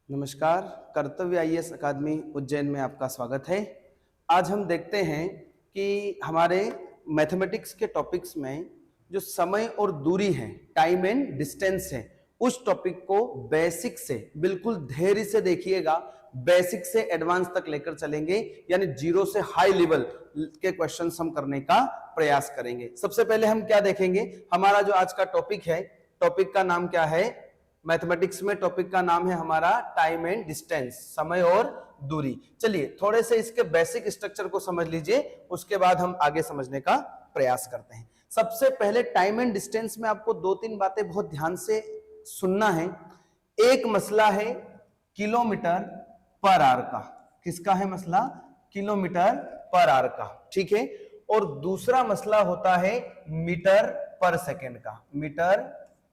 नमस्कार। कर्तव्य आईएएस अकादमी उज्जैन में आपका स्वागत है। आज हम देखते हैं कि हमारे मैथमेटिक्स के टॉपिक्स में जो समय और दूरी है, टाइम एंड डिस्टेंस है, उस टॉपिक को बेसिक से बिल्कुल धैर्य से देखिएगा। बेसिक से एडवांस तक लेकर चलेंगे, यानी जीरो से हाई लेवल के क्वेश्चंस हम करने का प्रयास करेंगे। सबसे पहले हम क्या देखेंगे, हमारा जो आज का टॉपिक है, टॉपिक का नाम क्या है मैथमेटिक्स में? टॉपिक का नाम है हमारा टाइम एंड डिस्टेंस, समय और दूरी। चलिए थोड़े से इसके बेसिक स्ट्रक्चर को समझ लीजिए, उसके बाद हम आगे समझने का प्रयास करते हैं। सबसे पहले टाइम एंड डिस्टेंस में आपको दो तीन बातें बहुत ध्यान से सुनना है। एक मसला है किलोमीटर पर आवर का। किसका है मसला? किलोमीटर पर आवर का, ठीक है। और दूसरा मसला होता है मीटर पर सेकेंड का, मीटर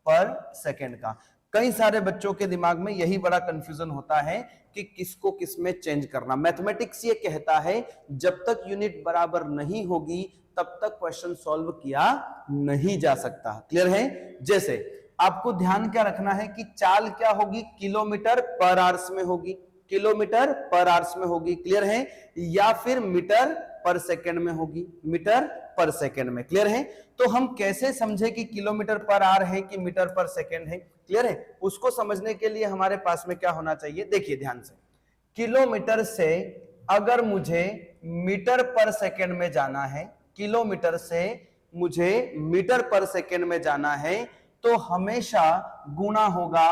पर सेकेंड का। कई सारे बच्चों के दिमाग में यही बड़ा कंफ्यूजन होता है कि किसको किस में चेंज करना। मैथमेटिक्स ये कहता है जब तक यूनिट बराबर नहीं होगी तब तक क्वेश्चन सॉल्व किया नहीं जा सकता। क्लियर है? जैसे आपको ध्यान क्या रखना है कि चाल क्या होगी, किलोमीटर पर आवर्स में होगी, किलोमीटर पर आवर्स में होगी। क्लियर है? या फिर मीटर पर सेकेंड में होगी, मीटर पर सेकेंड में। क्लियर है? तो हम कैसे समझे कि किलोमीटर पर आवर है कि मीटर पर सेकेंड है? क्लियर है? उसको समझने के लिए हमारे पास में क्या होना चाहिए, देखिए ध्यान से। किलोमीटर से अगर मुझे मीटर पर सेकेंड में जाना है, किलोमीटर से मुझे मीटर पर सेकेंड में जाना है, तो हमेशा गुणा होगा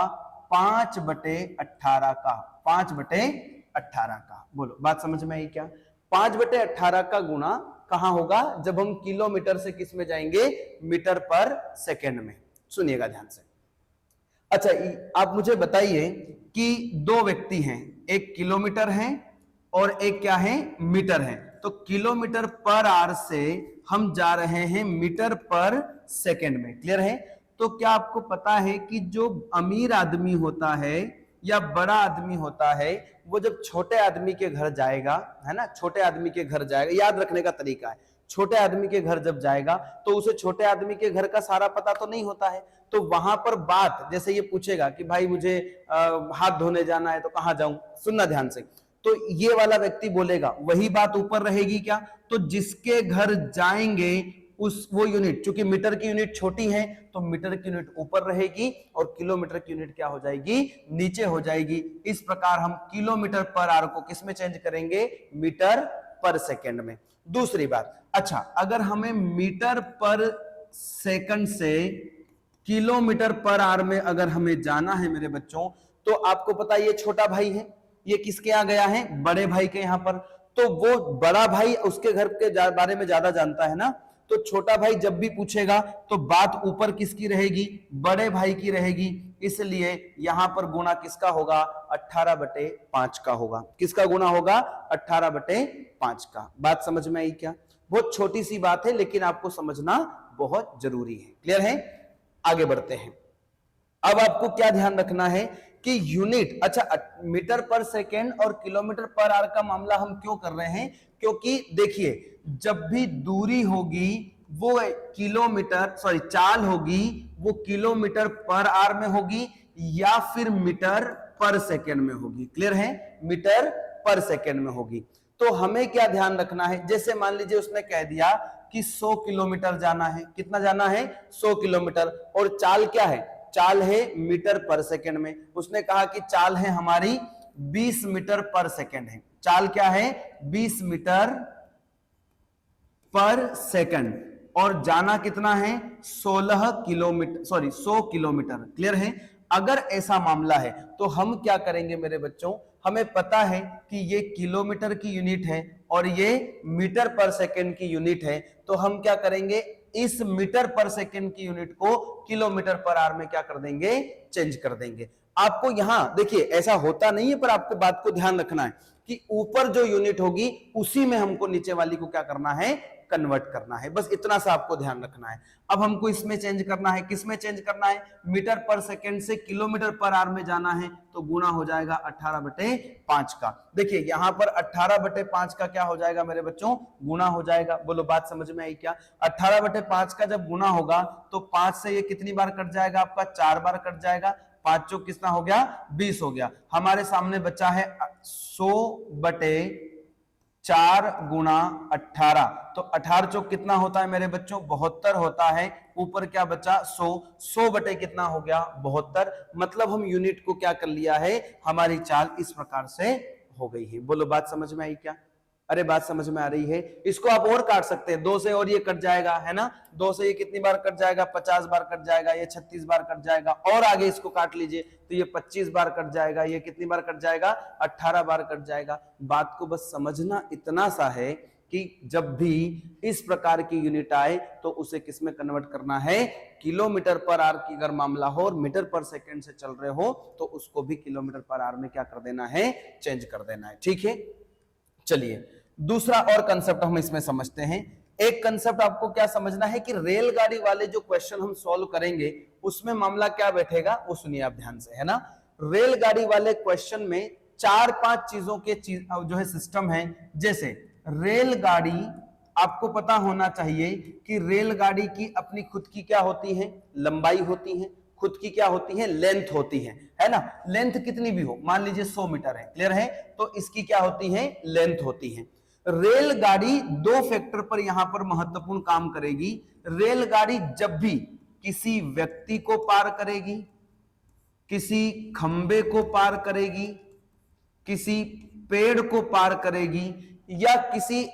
5/18 का, 5/18 का। बोलो बात समझ में आई क्या? 5/18 का गुणा कहां होगा? जब हम किलोमीटर से किस में जाएंगे? मीटर पर सेकेंड में। सुनिएगा ध्यान से। अच्छा, आप मुझे बताइए कि दो व्यक्ति हैं, एक किलोमीटर है और एक क्या है? मीटर है। तो किलोमीटर पर आवर से हम जा रहे हैं मीटर पर सेकेंड में। क्लियर है? तो क्या आपको पता है कि जो अमीर आदमी होता है या बड़ा आदमी होता है, वो जब छोटे आदमी के घर जाएगा, है ना, छोटे आदमी के घर जाएगा, याद रखने का तरीका है, छोटे आदमी के घर जब जाएगा तो उसे छोटे आदमी के घर का सारा पता तो नहीं होता है। तो वहां पर बात जैसे ये पूछेगा कि भाई मुझे हाथ धोने जाना है तो कहां जाऊं, सुनना ध्यान से। तो ये वाला व्यक्ति बोलेगा, वही बात ऊपर रहेगी क्या? तो जिसके घर जाएंगे उस वो यूनिट, चूंकि मीटर की यूनिट छोटी है तो मीटर की यूनिट ऊपर रहेगी और किलोमीटर की यूनिट क्या हो जाएगी? नीचे हो जाएगी। इस प्रकार हम किलोमीटर पर आवर को किस में चेंज करेंगे? मीटर पर सेकेंड में। दूसरी बात, अच्छा अगर हमें मीटर पर सेकंड से किलोमीटर पर आवर में अगर हमें जाना है मेरे बच्चों, तो आपको पता है ये छोटा भाई है, ये किसके यहाँ गया है? बड़े भाई के यहाँ पर। तो वो बड़ा भाई उसके घर के बारे में ज्यादा जानता है ना, तो छोटा भाई जब भी पूछेगा तो बात ऊपर किसकी रहेगी? बड़े भाई की रहेगी। इसलिए यहां पर गुणा किसका होगा? 18/5 का होगा। किसका गुणा होगा? 18/5 का। बात समझ में आई क्या? बहुत छोटी सी बात है लेकिन आपको समझना बहुत जरूरी है। क्लियर है? आगे बढ़ते हैं। अब आपको क्या ध्यान रखना है कि यूनिट, अच्छा मीटर पर सेकेंड और किलोमीटर पर आवर का मामला हम क्यों कर रहे हैं? क्योंकि देखिए जब भी दूरी होगी वो किलोमीटर, सॉरी चाल होगी वो किलोमीटर पर आवर में होगी या फिर मीटर पर सेकेंड में होगी। क्लियर है? मीटर पर सेकेंड में होगी। तो हमें क्या ध्यान रखना है, जैसे मान लीजिए उसने कह दिया कि 100 किलोमीटर जाना है। कितना जाना है? 100 किलोमीटर। और चाल क्या है? चाल है मीटर पर सेकेंड में। उसने कहा कि चाल है हमारी 20 मीटर पर सेकेंड है। चाल क्या है? 20 मीटर पर सेकेंड। और जाना कितना है? 16 किलोमीटर, सॉरी 100 किलोमीटर। क्लियर है? अगर ऐसा मामला है तो हम क्या करेंगे मेरे बच्चों? हमें पता है कि ये किलोमीटर की यूनिट है और ये मीटर पर सेकेंड की यूनिट है, तो हम क्या करेंगे? इस मीटर पर सेकेंड की यूनिट को किलोमीटर पर आवर में क्या कर देंगे? चेंज कर देंगे। आपको यहां देखिए ऐसा होता नहीं है, पर आपको बात को ध्यान रखना है कि ऊपर जो यूनिट होगी उसी में हमको नीचे वाली को क्या करना है? कन्वर्ट करना है। बस इतना सा आपको ध्यान रखना है। अब हमको इसमें चेंज करना है, किसमें चेंज करना है? मीटर पर सेकेंड से किलोमीटर पर आवर में जाना है, तो गुणा हो जाएगा 18/5 का। देखिए यहां पर 18/5 का क्या हो जाएगा मेरे बच्चों? गुणा हो जाएगा। बोलो बात समझ में आई क्या? 18/5 का जब गुणा होगा तो 5 से ये कितनी बार कट जाएगा? आपका 4 बार कट जाएगा। 5 चौक कितना हो गया 20 हो गया। हमारे सामने बचा है 100/4 गुणा 18, तो 18 चौक कितना होता है मेरे बच्चों 72 होता है। ऊपर क्या बचा 100 बटे कितना हो गया 72। मतलब हम यूनिट को क्या कर लिया है, हमारी चाल इस प्रकार से हो गई है। बोलो बात समझ में आई क्या? अरे बात समझ में आ रही है? इसको आप और काट सकते हैं, 2 से और ये कट जाएगा है ना, 2 से ये कितनी बार कट जाएगा 50 बार कट जाएगा, ये 36 बार कट जाएगा, और आगे इसको काट लीजिए तो ये 25 बार कट जाएगा, ये कितनी बार कट जाएगा 18 बार कट जाएगा। बात को बस समझना इतना सा है कि जब भी इस प्रकार की यूनिट आए तो उसे किस में कन्वर्ट करना है, किलोमीटर पर आवर की अगर मामला हो और मीटर पर सेकंड से चल रहे हो तो उसको भी किलोमीटर पर आवर में क्या कर देना है, चेंज कर देना है। ठीक है, चलिए दूसरा और कंसेप्ट हम इसमें समझते हैं। एक कंसेप्ट आपको क्या समझना है कि रेलगाड़ी वाले जो क्वेश्चन हम सॉल्व करेंगे उसमें मामला क्या बैठेगा वो सुनिए आप ध्यान से, है ना। रेलगाड़ी वाले क्वेश्चन में 4-5 चीजों के जो है सिस्टम है। जैसे रेलगाड़ी, आपको पता होना चाहिए कि रेलगाड़ी की अपनी खुद की क्या होती है, लंबाई होती है, खुद की क्या होती है, लेंथ होती है ना। लेंथ कितनी भी हो, मान लीजिए 100 मीटर है, क्लियर है, तो इसकी क्या होती है, लेंथ होती है। रेलगाड़ी 2 फैक्टर पर यहां पर महत्वपूर्ण काम करेगी। रेलगाड़ी जब भी किसी व्यक्ति को पार करेगी, किसी खंबे को पार करेगी, किसी पेड़ को पार करेगी या किसी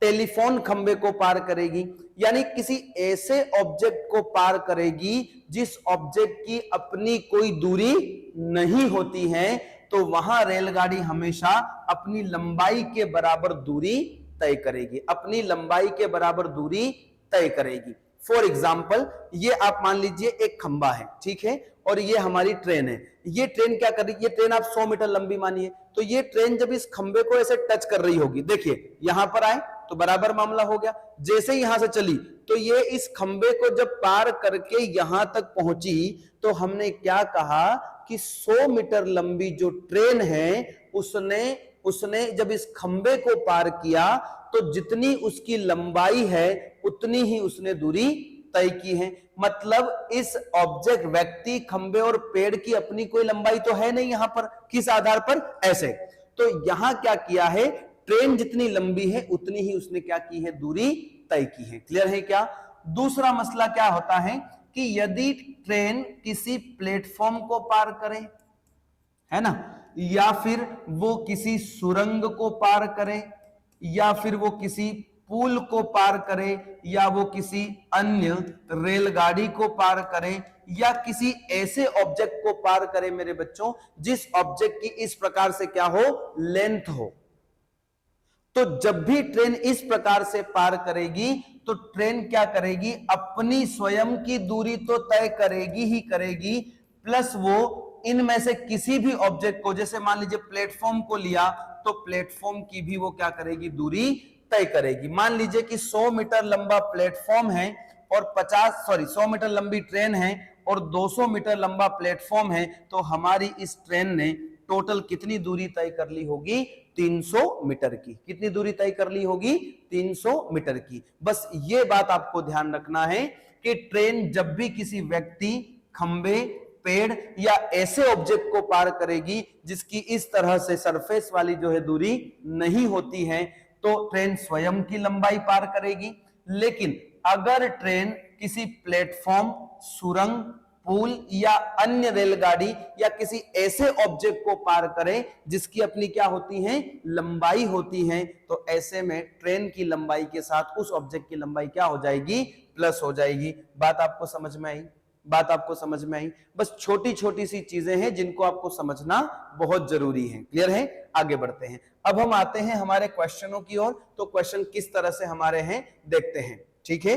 टेलीफोन खंबे को पार करेगी, यानी किसी ऐसे ऑब्जेक्ट को पार करेगी जिस ऑब्जेक्ट की अपनी कोई दूरी नहीं होती है, तो वहां रेलगाड़ी हमेशा अपनी लंबाई के बराबर दूरी तय करेगी, अपनी लंबाई के बराबर दूरी तय करेगी। फॉर एग्जाम्पल ये आप मान लीजिए एक खंबा है, ठीक है, और ये हमारी ट्रेन है। ये ट्रेन क्या कर रही है, ये ट्रेन आप 100 मीटर लंबी मानिए, तो ये ट्रेन जब इस खंबे को ऐसे टच कर रही होगी, देखिए यहां पर आए तो बराबर मामला हो गया। जैसे यहां से चली तो ये इस खंबे को जब पार करके यहां तक पहुंची तो हमने क्या कहा कि 100 मीटर लंबी जो ट्रेन है उसने जब इस खंबे को पार किया तो जितनी उसकी लंबाई है उतनी ही उसने दूरी तय की है। मतलब इस ऑब्जेक्ट, व्यक्ति, खंबे और पेड़ की अपनी कोई लंबाई तो है नहीं यहां पर, किस आधार पर, ऐसे। तो यहां क्या किया है, ट्रेन जितनी लंबी है उतनी ही उसने क्या की है, दूरी तय की है। क्लियर है क्या? दूसरा मसला क्या होता है कि यदि ट्रेन किसी प्लेटफॉर्म को पार करे, है ना, या फिर वो किसी सुरंग को पार करे, या फिर वो किसी पुल को पार करे, या वो किसी अन्य रेलगाड़ी को पार करे, या किसी ऐसे ऑब्जेक्ट को पार करे मेरे बच्चों जिस ऑब्जेक्ट की इस प्रकार से क्या हो, लेंथ हो, तो जब भी ट्रेन इस प्रकार से पार करेगी तो ट्रेन क्या करेगी, अपनी स्वयं की दूरी तो तय करेगी ही करेगी, प्लस वो इनमें से किसी भी ऑब्जेक्ट को, जैसे मान लीजिए प्लेटफॉर्म को लिया तो प्लेटफॉर्म की भी वो क्या करेगी, दूरी तय करेगी। मान लीजिए कि 100 मीटर लंबा प्लेटफॉर्म है और 100 मीटर लंबी ट्रेन है और 200 मीटर लंबा प्लेटफॉर्म है, तो हमारी इस ट्रेन ने टोटल कितनी दूरी तय कर ली होगी, 300 मीटर की। कितनी दूरी तय कर ली होगी, 300 मीटर की। बस ये बात आपको ध्यान रखना है कि ट्रेन जब भी किसी व्यक्ति, खंबे, पेड़ या ऐसे ऑब्जेक्ट को पार करेगी जिसकी इस तरह से सरफेस वाली जो है दूरी नहीं होती है, तो ट्रेन स्वयं की लंबाई पार करेगी। लेकिन अगर ट्रेन किसी प्लेटफॉर्म, सुरंग, पुल या अन्य रेलगाड़ी या किसी ऐसे ऑब्जेक्ट को पार करे जिसकी अपनी क्या होती है, लंबाई होती है, तो ऐसे में ट्रेन की लंबाई के साथ उस ऑब्जेक्ट की लंबाई क्या हो जाएगी, प्लस हो जाएगी। बात आपको समझ में आई? बात आपको समझ में आई? बस छोटी छोटी सी चीजें हैं जिनको आपको समझना बहुत जरूरी है। क्लियर है? आगे बढ़ते हैं। अब हम आते हैं हमारे क्वेश्चनों की ओर। तो क्वेश्चन किस तरह से हमारे हैं देखते हैं, ठीक है।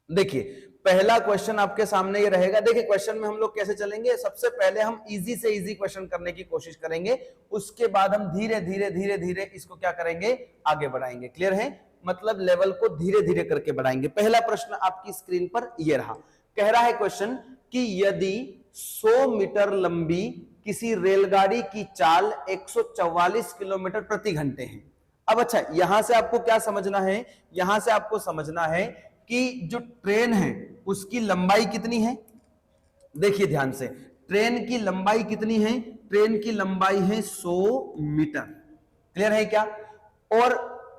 देखिए पहला क्वेश्चन आपके सामने ये रहेगा। देखिए क्वेश्चन में हम लोग कैसे चलेंगे, सबसे पहले हम इजी से इजी क्वेश्चन करने की कोशिश करेंगे, उसके बाद हम धीरे धीरे धीरे धीरे इसको क्या करेंगे, आगे बढ़ाएंगे। क्लियर है? मतलब लेवल को धीरे धीरे करके बढ़ाएंगे। पहला प्रश्न आपकी स्क्रीन पर ये रहा। कह रहा है क्वेश्चन कि यदि 100 मीटर लंबी किसी रेलगाड़ी की चाल 144 किलोमीटर प्रति घंटे है। अब अच्छा, यहां से आपको क्या समझना है, यहां से आपको समझना है कि जो ट्रेन है उसकी लंबाई कितनी है। देखिए ध्यान से, ट्रेन की लंबाई कितनी है? ट्रेन की लंबाई है 100 मीटर। क्लियर है क्या? और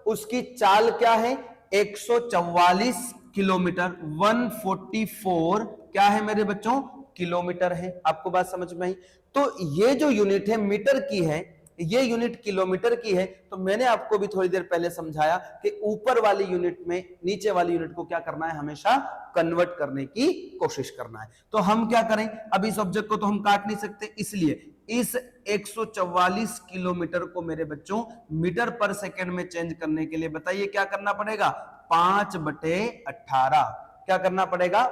उसकी चाल क्या है? 144 किलोमीटर, 144 क्या है मेरे बच्चों? किलोमीटर है। आपको बात समझ में आई? तो ये जो यूनिट है मीटर की है, ये यूनिट किलोमीटर की है। तो मैंने आपको भी थोड़ी देर पहले समझाया कि ऊपर वाली यूनिट में नीचे वाली यूनिट को क्या करना है? हमेशा कन्वर्ट करने की कोशिश करना है। तो हम क्या करें? अब इस ऑब्जेक्ट को तो हम काट नहीं सकते, इसलिए इस 144 किलोमीटर को मेरे बच्चों मीटर पर सेकंड में चेंज करने के लिए बताइए क्या करना पड़ेगा? 5/18। क्या करना पड़ेगा?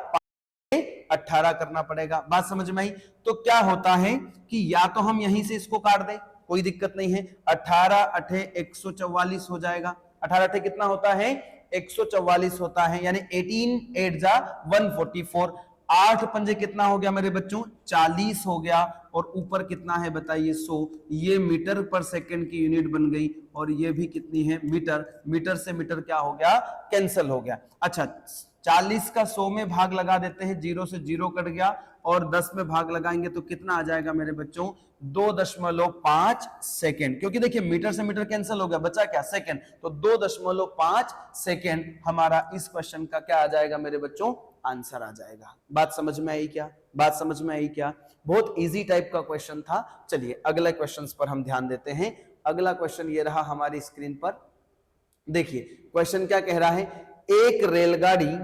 18 करना पड़ेगा। बात समझ में आई? तो क्या होता है कि या तो हम यहीं से इसको काट दें, कोई दिक्कत नहीं है, 18 अठे 144 हो जाएगा। 18 अठे कितना होता है? 144 होता है, यानी 18 8 जा 144। 8 पंजे कितना हो गया मेरे बच्चों? 40 हो गया। और ऊपर कितना है बताइए? 100। ये मीटर पर सेकंड की यूनिट बन गई, और ये भी कितनी है? मीटर। मीटर से मीटर क्या हो गया? कैंसिल हो गया। अच्छा, 40 का 100 में भाग लगा देते हैं, 0 से 0 कट गया, और 10 में भाग लगाएंगे तो कितना आ जाएगा मेरे बच्चों? 2.5 सेकेंड। क्योंकि देखिए मीटर से मीटर कैंसिल हो गया, बचा क्या? सेकेंड। तो 2.5 सेकेंड हमारा इस क्वेश्चन का क्या आ जाएगा मेरे बच्चों? आंसर आ जाएगा। बात समझ में आई क्या? बात समझ में आई क्या? बहुत इजी टाइप का क्वेश्चन था। चलिए अगले क्वेश्चन पर हम ध्यान देते हैं। अगला क्वेश्चन ये रहा हमारी स्क्रीन पर। देखिए क्वेश्चन क्या कह रहा है? एक रेलगाड़ी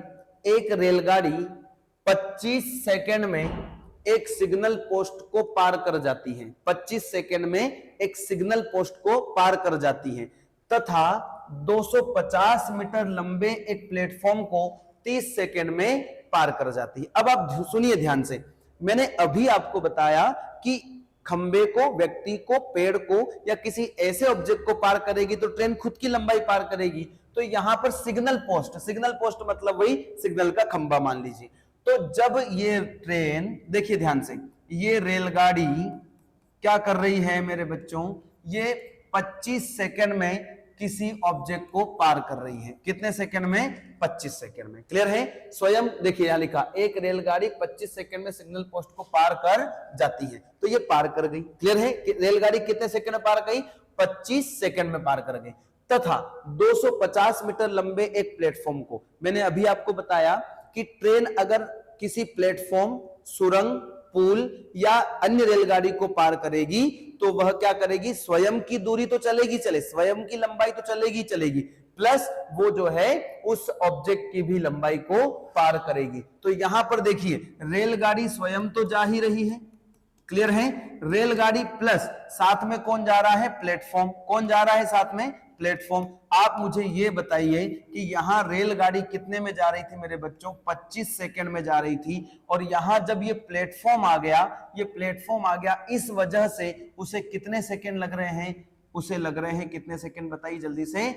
25 सेकंड में एक सिग्नल पोस्ट को पार कर जाती है। 25 सेकंड में एक सिग्नल पोस्ट को पार कर जाती है तथा 250 मीटर लंबे एक प्लेटफॉर्म को 30 सेकंड में पार कर जाती है। अब आप सुनिए ध्यान से। मैंने अभी आपको बताया कि खंबे को, व्यक्ति को, पेड़ को या किसी ऐसे ऑब्जेक्ट को पार करेगी तो ट्रेन खुद की लंबाई पार करेगी। तो यहां पर सिग्नल पोस्ट मतलब वही सिग्नल का खंबा मान लीजिए। तो जब ये ट्रेन, देखिए ध्यान से, ये रेलगाड़ी क्या कर रही है मेरे बच्चों? ये 25 सेकंड में किसी ऑब्जेक्ट को पार कर रही है। कितने सेकंड में? 25 सेकंड में। क्लियर है? स्वयं देखिए यहां लिखा, एक रेलगाड़ी 25 सेकंड में सिग्नल पोस्ट को पार कर जाती है। तो ये पार कर गई। क्लियर है? रेलगाड़ी कितने सेकंड में पार गई? 25 सेकंड में पार कर गई। तथा 250 मीटर लंबे एक प्लेटफॉर्म को, मैंने अभी आपको बताया कि ट्रेन अगर किसी प्लेटफॉर्म, सुरंग, पुल या अन्य रेलगाड़ी को पार करेगी तो वह क्या करेगी? स्वयं की दूरी तो चलेगी, स्वयं की लंबाई तो चलेगी, प्लस वो जो है उस ऑब्जेक्ट की भी लंबाई को पार करेगी। तो यहां पर देखिए रेलगाड़ी स्वयं तो जा ही रही है। क्लियर है? रेलगाड़ी प्लस साथ में कौन जा रहा है? प्लेटफॉर्म। कौन जा रहा है साथ में? प्लेटफॉर्म। आप मुझे ये बताइए कि यहां रेलगाड़ी कितने में जा रही थी मेरे बच्चों? 25 सेकंड में जा रही थी। और यहां जब ये प्लेटफॉर्म आ गया, इस वजह से उसे कितने सेकंड लग रहे हैं? उसे लग रहे हैं कितने सेकंड बताइए जल्दी से?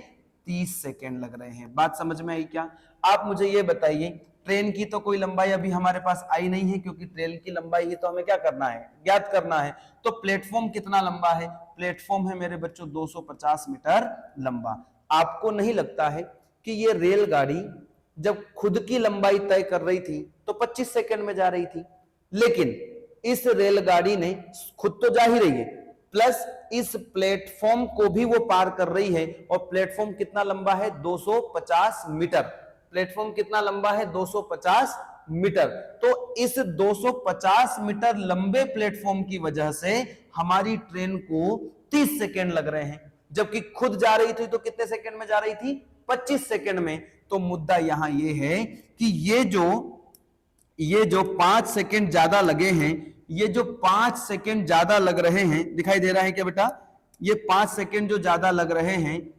30 सेकंड लग रहे हैं। बात समझ में आई क्या? आप मुझे ये बताइए, ट्रेन की तो कोई लंबाई अभी हमारे पास आई नहीं है, क्योंकि ट्रेन की लंबाई ही तो हमें क्या करना है? ज्ञात करना है। तो प्लेटफॉर्म कितना लंबा है? प्लेटफॉर्म है मेरे बच्चों 250 मीटर लंबा। आपको नहीं लगता है कि ये रेलगाड़ी जब खुद की लंबाई तय कर रही थी तो 25 सेकंड में जा रही थी, लेकिन इस रेलगाड़ी ने खुद तो जा ही रही है, प्लस इस प्लेटफॉर्म को भी वो पार कर रही है। और प्लेटफॉर्म कितना लंबा है? 250 मीटर। प्लेटफॉर्म कितना लंबा है? 250 मीटर। तो इस 250 मीटर लंबे प्लेटफॉर्म की वजह से हमारी ट्रेन को 30 सेकंड लग रहे हैं, जबकि खुद जा रही थी तो कितने सेकंड में जा रही थी? 25 सेकंड में। तो मुद्दा यहां ये है कि ये जो 5 सेकंड ज्यादा लगे हैं, ये जो 5 सेकंड ज्यादा लग रहे हैं, दिखाई दे रहा है क्या बेटा? ये 5 सेकंड जो ज्यादा लग रहे हैं,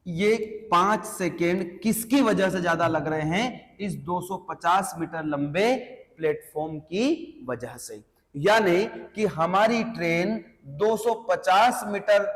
ये 5 सेकंड किसकी वजह से ज्यादा लग रहे हैं? इस 250 मीटर लंबे प्लेटफॉर्म की वजह से। यानी कि हमारी ट्रेन 250 मीटर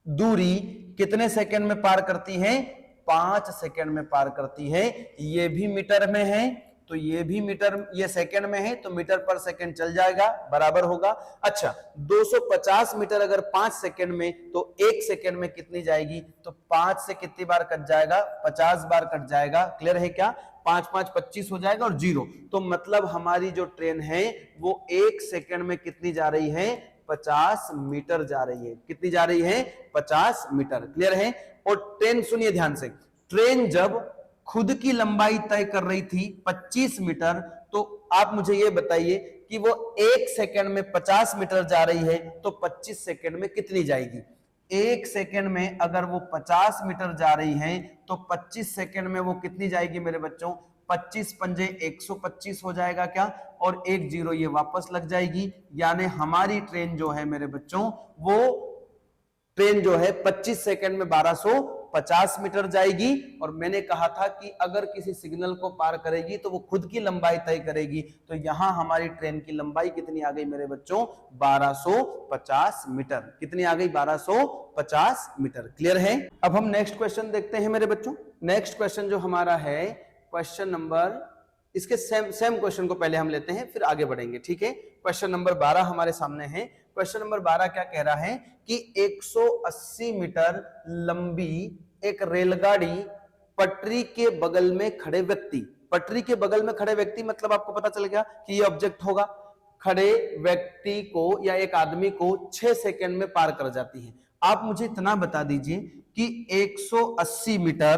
दूरी कितने सेकंड में पार करती है? 5 सेकंड में पार करती है। ये भी मीटर में है तो ये भी मीटर, ये सेकंड में है तो मीटर पर सेकंड चल जाएगा, बराबर होगा। अच्छा, 250 मीटर अगर 5 सेकंड में, तो 1 सेकंड में कितनी जाएगी? तो 5 से कितनी बार कट जाएगा? 50 बार कट जाएगा। क्लियर है क्या? 5 5 25 हो जाएगा और 0, तो मतलब हमारी जो ट्रेन है वो 1 सेकंड में कितनी जा रही है, 50 मीटर जा रही है। कितनी जा रही है, 50 मीटर। क्लियर है। और ट्रेन, सुनिए ध्यान से, ट्रेन जब खुद की लंबाई तय कर रही थी 25 मीटर, तो आप मुझे ये बताइए कि वो 1 सेकंड में 50 मीटर जा रही है, तो 25 सेकंड में कितनी जाएगी। 1 सेकंड में अगर वो 50 मीटर जा रही है तो 25 सेकंड में वो कितनी जाएगी मेरे बच्चों, 25 पंजे 125 हो जाएगा क्या, और 1 0 ये वापस लग जाएगी। यानी हमारी ट्रेन जो है मेरे बच्चों, वो ट्रेन जो है 25 सेकंड में 1250 मीटर जाएगी। और मैंने कहा था कि अगर किसी सिग्नल को पार करेगी तो वो खुद की लंबाई तय करेगी, तो यहां हमारी ट्रेन की लंबाई कितनी आ गई मेरे बच्चों, 1250 मीटर। कितनी आ गई, 1250 मीटर। क्लियर है। अब हम नेक्स्ट क्वेश्चन देखते हैं मेरे बच्चों। नेक्स्ट क्वेश्चन जो हमारा है क्वेश्चन नंबर, इसके सेम क्वेश्चन को पहले हम लेते हैं फिर आगे बढ़ेंगे, ठीक है। क्वेश्चन नंबर 12 हमारे सामने है। क्वेश्चन नंबर 12 क्या कह रहा है कि 180 मीटर लंबी एक रेलगाड़ी पटरी के बगल में खड़े व्यक्ति, पटरी के बगल में खड़े व्यक्ति मतलब आपको पता चल गया कि ये ऑब्जेक्ट होगा, खड़े व्यक्ति को या एक आदमी को 6 सेकंड में पार कर जाती है। आप मुझे इतना बता दीजिए कि 180 मीटर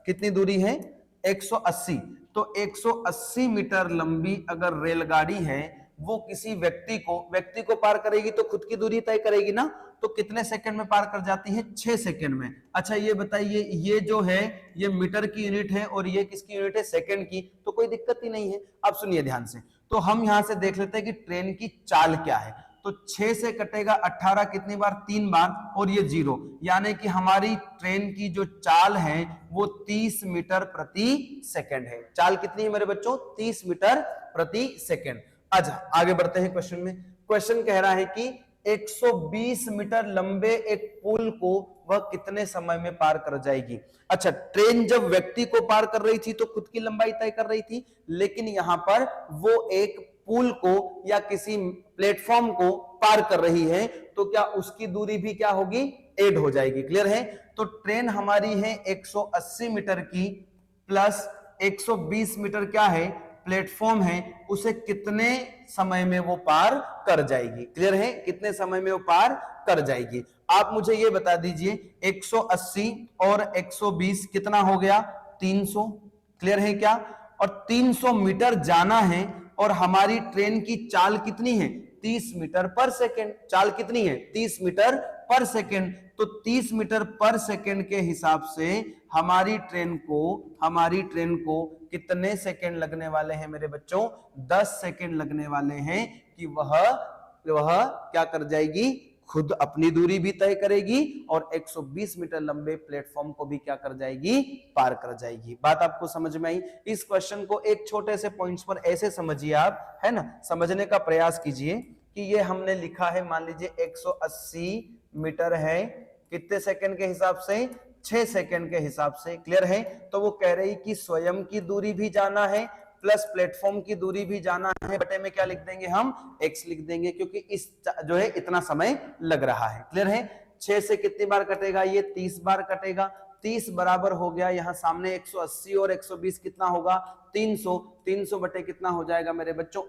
कितनी दूरी है, 180, तो 180 मीटर लंबी अगर रेलगाड़ी है, वो किसी व्यक्ति को पार करेगी तो खुद की दूरी तय करेगी ना, तो कितने सेकंड में पार कर जाती है, 6 सेकंड में। अच्छा ये बताइए, ये जो है ये मीटर की यूनिट है और ये किसकी यूनिट है, सेकंड की, तो कोई दिक्कत ही नहीं है। अब सुनिए ध्यान से, तो हम यहां से देख लेते हैं कि ट्रेन की चाल क्या है। तो 6 से कटेगा 18 कितनी बार, 3 बार, और ये 0, यानी कि हमारी ट्रेन की जो चाल है वो 30 मीटर प्रति सेकंड है। चाल कितनी है मेरे बच्चों, 30 मीटर प्रति सेकंड। अच्छा आगे बढ़ते हैं क्वेश्चन में। क्वेश्चन कह रहा है कि 120 मीटर लंबे एक पुल को वह कितने समय में पार कर जाएगी। अच्छा, ट्रेन जब व्यक्ति को पार कर रही थी तो खुद की लंबाई तय कर रही थी, लेकिन यहां पर वो एक पुल को या किसी प्लेटफॉर्म को पार कर रही है, तो क्या उसकी दूरी भी क्या होगी, ऐड हो जाएगी। क्लियर है। तो ट्रेन हमारी है 180 मीटर की, प्लस 120 मीटर क्या है, प्लेटफॉर्म है, उसे कितने समय में वो पार कर जाएगी। क्लियर है, कितने समय में वो पार कर जाएगी। आप मुझे ये बता दीजिए, 180 और 120 कितना हो गया, 300। क्लियर है क्या, और 300 मीटर जाना है और हमारी ट्रेन की चाल कितनी है, 30 मीटर पर सेकेंड। चाल कितनी है, 30 मीटर पर सेकेंड। तो 30 मीटर पर सेकेंड के हिसाब से हमारी ट्रेन को कितने सेकेंड लगने वाले हैं मेरे बच्चों, 10 सेकेंड लगने वाले हैं कि वह क्या कर जाएगी, खुद अपनी दूरी भी तय करेगी और 120 मीटर लंबे प्लेटफॉर्म को भी क्या कर जाएगी, पार कर जाएगी। बात आपको समझ में आई। इस क्वेश्चन को एक छोटे से पॉइंट्स पर ऐसे समझिए आप, है ना, समझने का प्रयास कीजिए कि ये हमने लिखा है, मान लीजिए 180 मीटर है, कितने सेकंड के हिसाब से, 6 सेकंड के हिसाब से। क्लियर है। तो वो कह रही कि स्वयं की दूरी भी जाना है प्लस प्लेटफॉर्म की दूरी भी जाना है, बटे में क्या लिख देंगे हम, x लिख देंगे, क्योंकि इस जो है इतना समय लग रहा है। क्लियर है। 6 से कितनी बार कटेगा, ये 30 बार कटेगा। 30 बराबर हो गया, यहाँ सामने 180 और 120 कितना होगा, 300। 300 बटे कितना हो जाएगा मेरे बच्चों,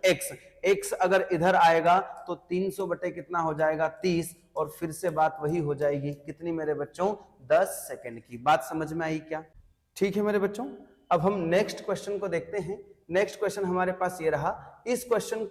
x अगर इधर आएगा तो 300 बटे कितना हो जाएगा, 30, और फिर से बात वही हो जाएगी, कितनी मेरे बच्चों, 10 सेकंड की। बात समझ में आई क्या। ठीक है मेरे बच्चों। अब हम नेक्स्ट क्वेश्चन को देखते हैं। नेक्स्ट क्वेश्चन हमारे पास ये रहा। इस क्वेश्चन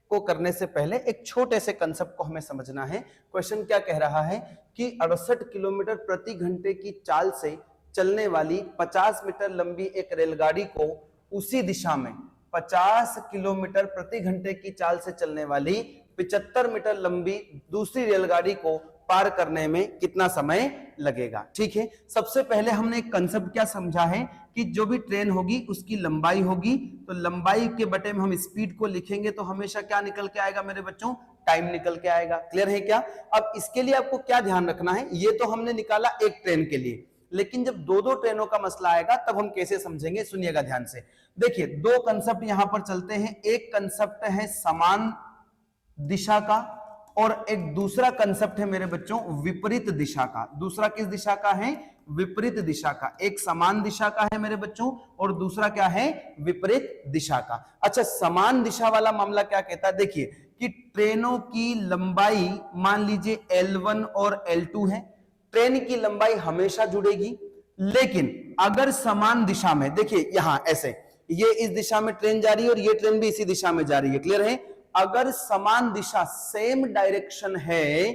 को करने से पहले एक छोटे से कंसेप्ट को हमें समझना है। क्वेश्चन क्या कह रहा है कि 68 किलोमीटर प्रति घंटे की चाल से चलने वाली 50 मीटर लंबी एक रेलगाड़ी को उसी दिशा में 50 किलोमीटर प्रति घंटे की चाल से चलने वाली 75 मीटर लंबी दूसरी रेलगाड़ी को पार करने में कितना समय लगेगा। ठीक है। सबसे पहले हमने एक कंसेप्ट क्या समझा है कि जो भी ट्रेन होगी उसकी लंबाई होगी, तो लंबाई के बटे में हम स्पीड को लिखेंगे तो हमेशा क्या निकल के आएगा मेरे बच्चों, टाइम निकल के आएगा। क्लियर है क्या। अब इसके लिए आपको क्या ध्यान रखना है, ये तो हमने निकाला एक ट्रेन के लिए, लेकिन जब दो ट्रेनों का मसला आएगा तब हम कैसे समझेंगे, सुनिएगा ध्यान से। देखिए, दो कंसेप्ट यहां पर चलते हैं। एक कंसेप्ट है समान दिशा का और एक दूसरा कंसेप्ट है मेरे बच्चों विपरीत दिशा का। दूसरा किस दिशा का है? विपरीत दिशा का। एक समान दिशा का है मेरे बच्चों और दूसरा क्या है? विपरीत दिशा का। अच्छा, समान दिशा वाला मामला क्या कहता है? देखिए कि ट्रेनों की लंबाई मान लीजिए L1 और L2 है। ट्रेन की लंबाई हमेशा जुड़ेगी, लेकिन अगर समान दिशा में, देखिए यहां ऐसे, ये इस दिशा में ट्रेन जा रही है और ये ट्रेन भी इसी दिशा में जा रही है। क्लियर है? अगर समान दिशा, सेम डायरेक्शन है,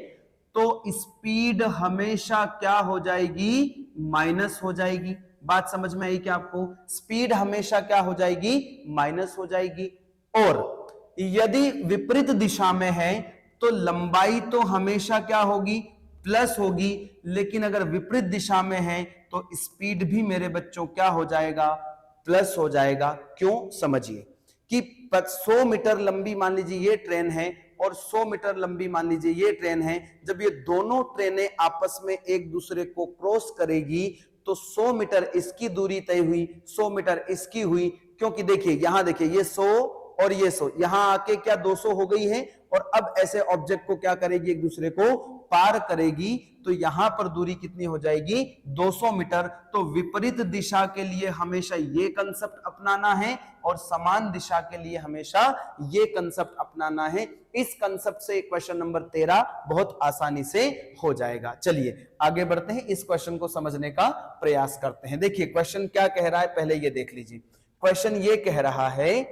तो स्पीड हमेशा क्या हो जाएगी? माइनस हो जाएगी। बात समझ में आई क्या आपको? स्पीड हमेशा क्या हो जाएगी? माइनस हो जाएगी। और यदि विपरीत दिशा में है तो लंबाई तो हमेशा क्या होगी? प्लस होगी। लेकिन अगर विपरीत दिशा में है तो स्पीड भी मेरे बच्चों क्या हो जाएगा? प्लस हो जाएगा। क्यों? समझिए कि 100 मीटर लंबी मान लीजिए ये ट्रेन है और 100 मीटर लंबी मान लीजिए ये ट्रेन है। जब ये दोनों ट्रेनें आपस में एक दूसरे को क्रॉस करेगी तो 100 मीटर इसकी दूरी तय हुई, 100 मीटर इसकी हुई। क्योंकि देखिए यहां देखिए ये 100 और ये 100 यहां आके क्या 200 हो गई है, और अब ऐसे ऑब्जेक्ट को क्या करेगी? एक दूसरे को पार करेगी। तो यहां पर दूरी कितनी हो जाएगी? 200 मीटर। तो विपरीत दिशा के लिए हमेशा ये कंसेप्ट अपनाना है और समान दिशा के लिए हमेशा ये कंसेप्ट अपनाना है। इस कंसेप्ट से क्वेश्चन नंबर 13 बहुत आसानी से हो जाएगा। चलिए आगे बढ़ते हैं, इस क्वेश्चन को समझने का प्रयास करते हैं। देखिए क्वेश्चन क्या कह रहा है, पहले ये देख लीजिए। क्वेश्चन ये कह रहा है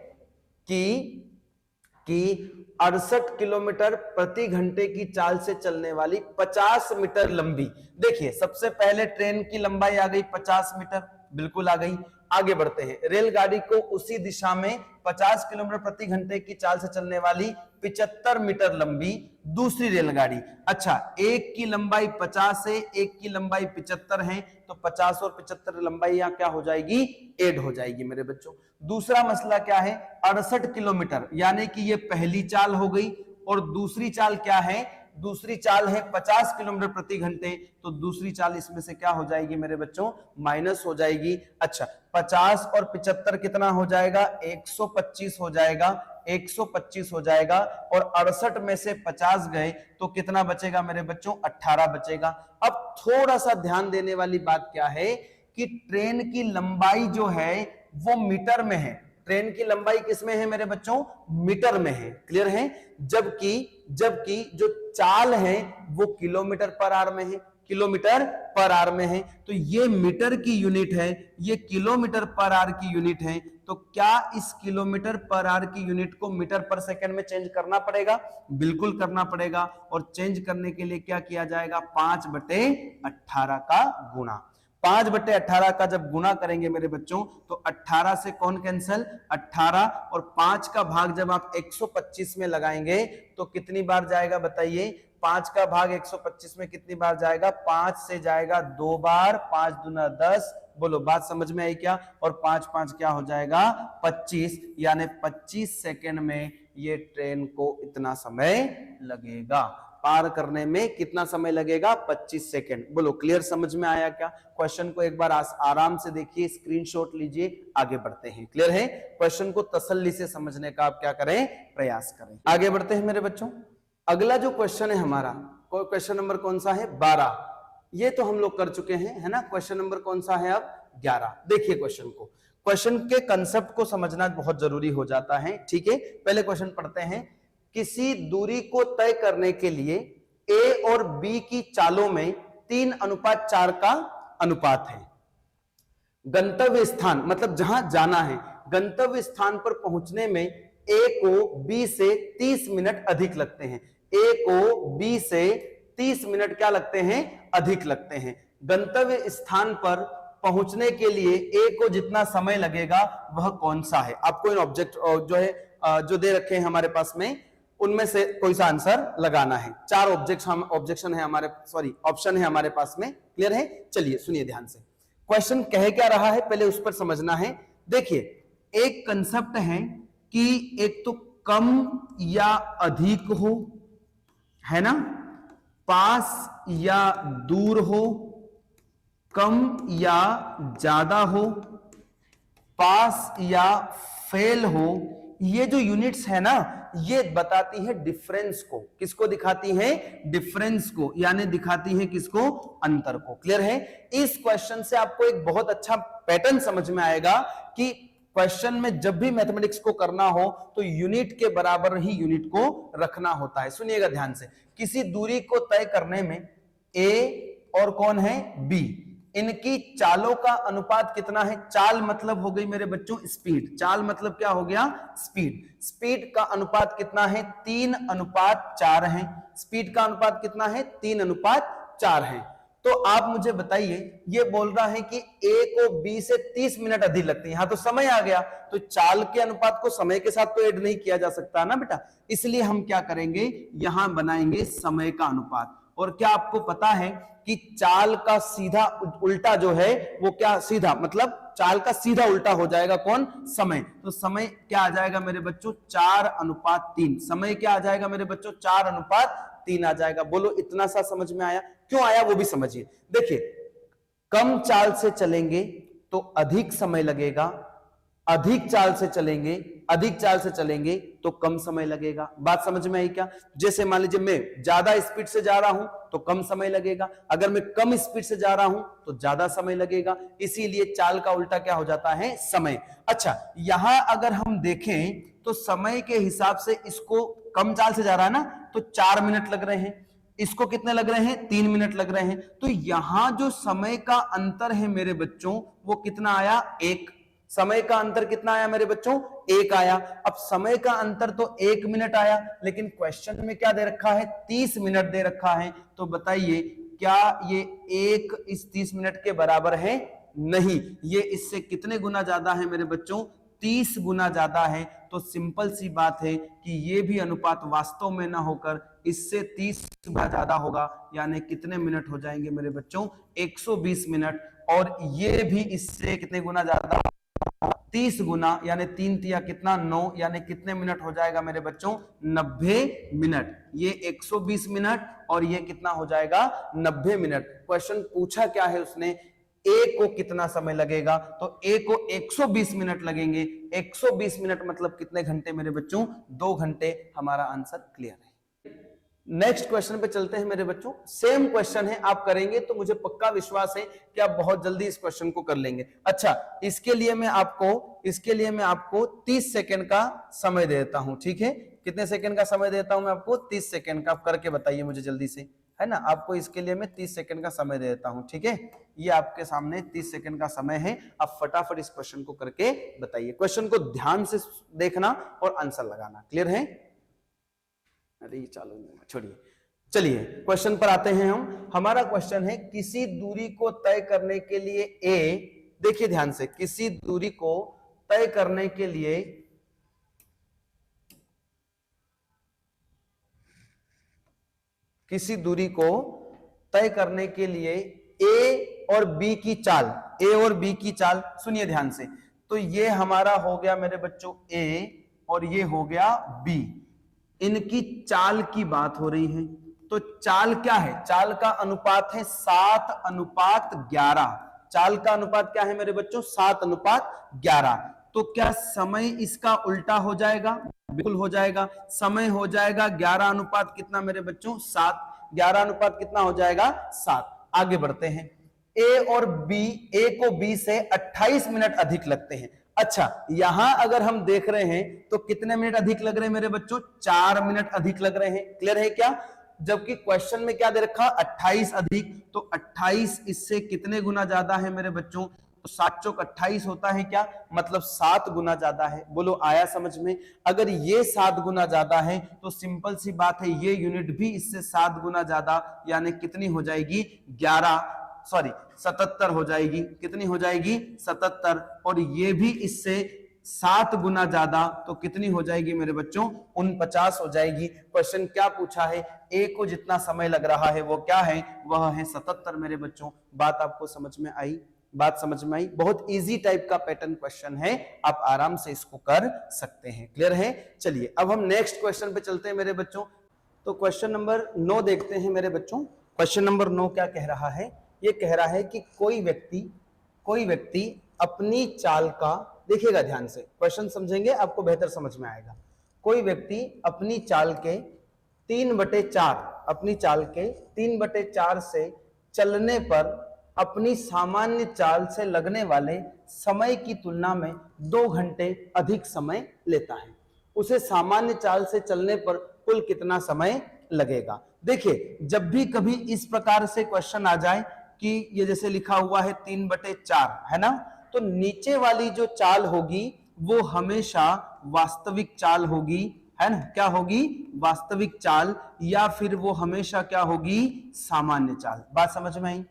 कि 68 किलोमीटर प्रति घंटे की चाल से चलने वाली 50 मीटर लंबी, देखिए सबसे पहले ट्रेन की लंबाई आ गई 50 मीटर, बिल्कुल आ गई। आगे बढ़ते हैं, रेलगाड़ी को उसी दिशा में 50 किलोमीटर प्रति घंटे की चाल से चलने वाली 75 मीटर लंबी दूसरी रेलगाड़ी। अच्छा, एक की लंबाई 50 है, एक की लंबाई 75 है, तो 50 और 75 लंबाई यहां क्या हो जाएगी? ऐड हो जाएगी मेरे बच्चों। दूसरा मसला क्या है? 68 किलोमीटर, यानी कि ये पहली चाल हो गई और दूसरी चाल क्या है? दूसरी चाल है 50 किलोमीटर प्रति घंटे, तो दूसरी चाल इसमें से क्या हो जाएगी मेरे बच्चों? माइनस हो जाएगी। अच्छा, 50 और 75 कितना हो जाएगा? 125 हो जाएगा, 125 हो जाएगा। और 68 में से 50 गए तो कितना बचेगा मेरे बच्चों? 18 बचेगा। अब थोड़ा सा ध्यान देने वाली बात क्या है कि ट्रेन की लंबाई जो है वो मीटर में है। ट्रेन की लंबाई किसमें है मेरे बच्चों? मीटर में है। क्लियर है? जबकि जो चाल है वो किलोमीटर पर आवर में है, किलोमीटर पर आवर में है। तो ये मीटर की यूनिट है, ये किलोमीटर पर आवर की यूनिट है। तो क्या इस किलोमीटर पर आवर की यूनिट को मीटर पर सेकंड में चेंज करना पड़ेगा? बिल्कुल करना पड़ेगा। और चेंज करने के लिए क्या किया जाएगा? 5/18 का गुणा। 5/18 का जब गुणा करेंगे मेरे बच्चों तो 18 से कौन कैंसल? 18। और 5 का भाग जब आप 125 में लगाएंगे तो कितनी बार जाएगा बताइए? 5 का भाग 125 में कितनी बार जाएगा? 5 से जाएगा 2 बार, 5 दूना 10। बोलो बात समझ में आई क्या? और 5 5 क्या हो जाएगा? 25, यानी 25 सेकेंड में ये ट्रेन को इतना समय लगेगा। पार करने में कितना समय लगेगा? 25 सेकेंड। बोलो क्लियर समझ में आया क्या? क्वेश्चन को एक बार आराम से देखिए, स्क्रीनशॉट लीजिए, आगे बढ़ते हैं। क्लियर है? क्वेश्चन को तसल्ली से समझने का आप क्या करें? प्रयास करें। आगे बढ़ते हैं मेरे बच्चों। अगला जो क्वेश्चन है हमारा, क्वेश्चन नंबर कौन सा है? 12। ये तो हम लोग कर चुके हैं, है ना? क्वेश्चन नंबर कौन सा है अब? 11। देखिए क्वेश्चन को, क्वेश्चन के कंसेप्ट को समझना बहुत जरूरी हो जाता है। ठीक है, पहले क्वेश्चन पढ़ते हैं। किसी दूरी को तय करने के लिए ए और बी की चालों में 3:4 का अनुपात है। गंतव्य स्थान मतलब जहां जाना है, गंतव्य स्थान पर पहुंचने में ए को बी से 30 मिनट अधिक लगते हैं। ए को बी से 30 मिनट क्या लगते हैं? अधिक लगते हैं। गंतव्य स्थान पर पहुंचने के लिए ए को जितना समय लगेगा वह कौन सा है? आपको इन ऑब्जेक्ट जो है जो दे रखे हैं हमारे पास में, उनमें से कोई सा आंसर लगाना है। 4 ऑब्जेक्शन है हमारे, ऑप्शन है हमारे पास में। क्लियर है? चलिए सुनिए ध्यान से, क्वेश्चन कह क्या रहा है पहले उस पर समझना है। देखिए एक कंसेप्ट है कि एक तो कम या अधिक हो, है ना, पास या दूर हो, कम या ज्यादा हो, पास या फेल हो। ये जो यूनिट्स है ना, ये बताती है डिफरेंस को। किसको दिखाती है? डिफरेंस को, यानी दिखाती है किसको? अंतर को। क्लियर है? इस क्वेश्चन से आपको एक बहुत अच्छा पैटर्न समझ में आएगा कि क्वेश्चन में जब भी मैथमेटिक्स को करना हो तो यूनिट के बराबर ही यूनिट को रखना होता है। सुनिएगा ध्यान से, किसी दूरी को तय करने में ए और कौन है? बी, इनकी चालों का अनुपात कितना है? चाल मतलब हो गई मेरे बच्चों स्पीड। चाल मतलब क्या हो गया? स्पीड। स्पीड का अनुपात कितना है? 3:4 है। स्पीड का अनुपात कितना है? 3:4 है। तो आप मुझे बताइए, ये बोल रहा है कि ए को बी से 30 मिनट अधिक लगते हैं। यहां तो समय आ गया, तो चाल के अनुपात को समय के साथ तो ऐड नहीं किया जा सकता ना बेटा, इसलिए हम क्या करेंगे? यहां बनाएंगे समय का अनुपात। और क्या आपको पता है कि चाल का सीधा उल्टा जो है वो क्या? सीधा मतलब चाल का सीधा उल्टा हो जाएगा कौन? समय। तो समय क्या आ जाएगा मेरे बच्चों? 4:3। समय क्या आ जाएगा मेरे बच्चों? 4:3 आ जाएगा। बोलो इतना सा समझ में आया? क्यों आया वो भी समझिए। देखिए, कम चाल से चलेंगे तो अधिक समय लगेगा, अधिक चाल से चलेंगे तो कम समय लगेगा। बात समझ में आई क्या? जैसे मान लीजिए मैं ज्यादा स्पीड से जा रहा हूं तो कम समय लगेगा, अगर मैं कम स्पीड से जा रहा हूं तो ज्यादा समय लगेगा। इसीलिए चाल का उल्टा क्या हो जाता है? समय। अच्छा, यहां अगर हम देखें तो समय के हिसाब से इसको कम चाल से जा रहा है ना, तो 4 मिनट लग रहे हैं, इसको कितने लग रहे हैं? 3 मिनट लग रहे हैं। तो यहां जो समय का अंतर है मेरे बच्चों वो कितना आया? 1। समय का अंतर कितना आया मेरे बच्चों? 1 आया। अब समय का अंतर तो 1 मिनट आया, लेकिन क्वेश्चन में क्या दे रखा है? 30 मिनट दे रखा है। तो बताइए क्या ये 1 इस 30 मिनट के बराबर है? नहीं, ये इससे कितने गुना ज्यादा है मेरे बच्चों? 30 गुना ज्यादा है। तो सिंपल सी बात है कि ये भी अनुपात वास्तव में ना होकर इससे 30 गुना ज्यादा होगा, यानी कितने मिनट हो जाएंगे मेरे बच्चों? 120 मिनट। और ये भी इससे कितने गुना ज्यादा? 30 गुना, यानी 3 तिया कितना? 9, यानी कितने मिनट हो जाएगा मेरे बच्चों? 90 मिनट। ये 120 मिनट और ये कितना हो जाएगा? 90 मिनट। क्वेश्चन पूछा क्या है उसने? ए को कितना समय लगेगा? तो ए को 120 मिनट लगेंगे। 120 मिनट मतलब कितने घंटे मेरे बच्चों? 2 घंटे। हमारा आंसर क्लियर है। नेक्स्ट क्वेश्चन पे चलते हैं मेरे बच्चों। सेम क्वेश्चन है, आप करेंगे तो मुझे पक्का विश्वास है कि आप बहुत जल्दी इस क्वेश्चन को कर लेंगे। अच्छा, इसके लिए मैं आपको 30 सेकंड का समय देता हूं, ठीक है? कितने सेकंड का समय देता हूं मैं आपको? 30 सेकंड का। आप करके बताइए मुझे जल्दी से, है ना? आपको इसके लिए मैं 30 सेकंड का समय दे देता हूं, ठीक है? ये आपके सामने 30 सेकंड का समय है। आप फटाफट इस क्वेश्चन को करके बताइए। क्वेश्चन को ध्यान से देखना और आंसर लगाना। क्लियर है? अरे चालू नहीं, छोड़िए, चलिए क्वेश्चन पर आते हैं हम। हमारा क्वेश्चन है किसी दूरी को तय करने के लिए ए, देखिए ध्यान से, किसी दूरी को तय करने के लिए ए और बी की चाल, सुनिए ध्यान से। तो ये हमारा हो गया मेरे बच्चों ए और ये हो गया बी, इनकी चाल की बात हो रही है। तो चाल क्या है? चाल का अनुपात है 7:11। चाल का अनुपात क्या है मेरे बच्चों? 7:11। तो क्या समय इसका उल्टा हो जाएगा? बिल्कुल हो जाएगा। समय हो जाएगा 11 अनुपात कितना मेरे बच्चों? 7। 11 अनुपात कितना हो जाएगा? 7। आगे बढ़ते हैं। ए को बी से 28 मिनट अधिक लगते हैं। अच्छा, यहां अगर हम देख रहे हैं तो कितने मिनट अधिक लग रहे हैं मेरे बच्चों? 4 मिनट अधिक लग रहे हैं। क्लियर है क्या? जबकि क्वेश्चन में क्या दे रखा? 28 अधिक। तो 28 इससे कितने गुना ज्यादा है मेरे बच्चों? तो 7 चौक 28 होता है क्या? मतलब 7 गुना ज्यादा है। बोलो आया समझ में? अगर ये 7 गुना ज्यादा है तो सिंपल सी बात है ये यूनिट भी इससे 7 गुना ज्यादा, यानी कितनी हो जाएगी? 77 हो जाएगी। कितनी हो जाएगी? 77। और ये भी इससे 7 गुना ज्यादा, तो कितनी हो जाएगी मेरे बच्चों? 49 हो जाएगी। क्वेश्चन क्या पूछा है? ए को जितना समय लग रहा है वो क्या है? वह है 77 मेरे बच्चों। बात आपको समझ में आई? बात समझ में आई? बहुत इजी टाइप का पैटर्न क्वेश्चन है, आप आराम से इसको कर सकते हैं। क्लियर है? चलिए अब हम नेक्स्ट क्वेश्चन पे चलते हैं मेरे बच्चों। तो क्वेश्चन नंबर 9 देखते हैं मेरे बच्चों। क्वेश्चन नंबर 9 क्या कह रहा है? ये कह रहा है कि कोई व्यक्ति अपनी चाल का, देखिएगा ध्यान से, क्वेश्चन समझेंगे आपको बेहतर समझ में आएगा। कोई व्यक्ति अपनी चाल के 3/4 से चलने पर अपनी सामान्य चाल से लगने वाले समय की तुलना में 2 घंटे अधिक समय लेता है, उसे सामान्य चाल से चलने पर कुल कितना समय लगेगा। देखिए, जब भी कभी इस प्रकार से क्वेश्चन आ जाए कि ये जैसे लिखा हुआ है 3/4 है ना, तो नीचे वाली जो चाल होगी वो हमेशा वास्तविक चाल होगी, है ना, क्या होगी, वास्तविक चाल, या फिर वो हमेशा क्या होगी, सामान्य चाल। बात समझ में आई।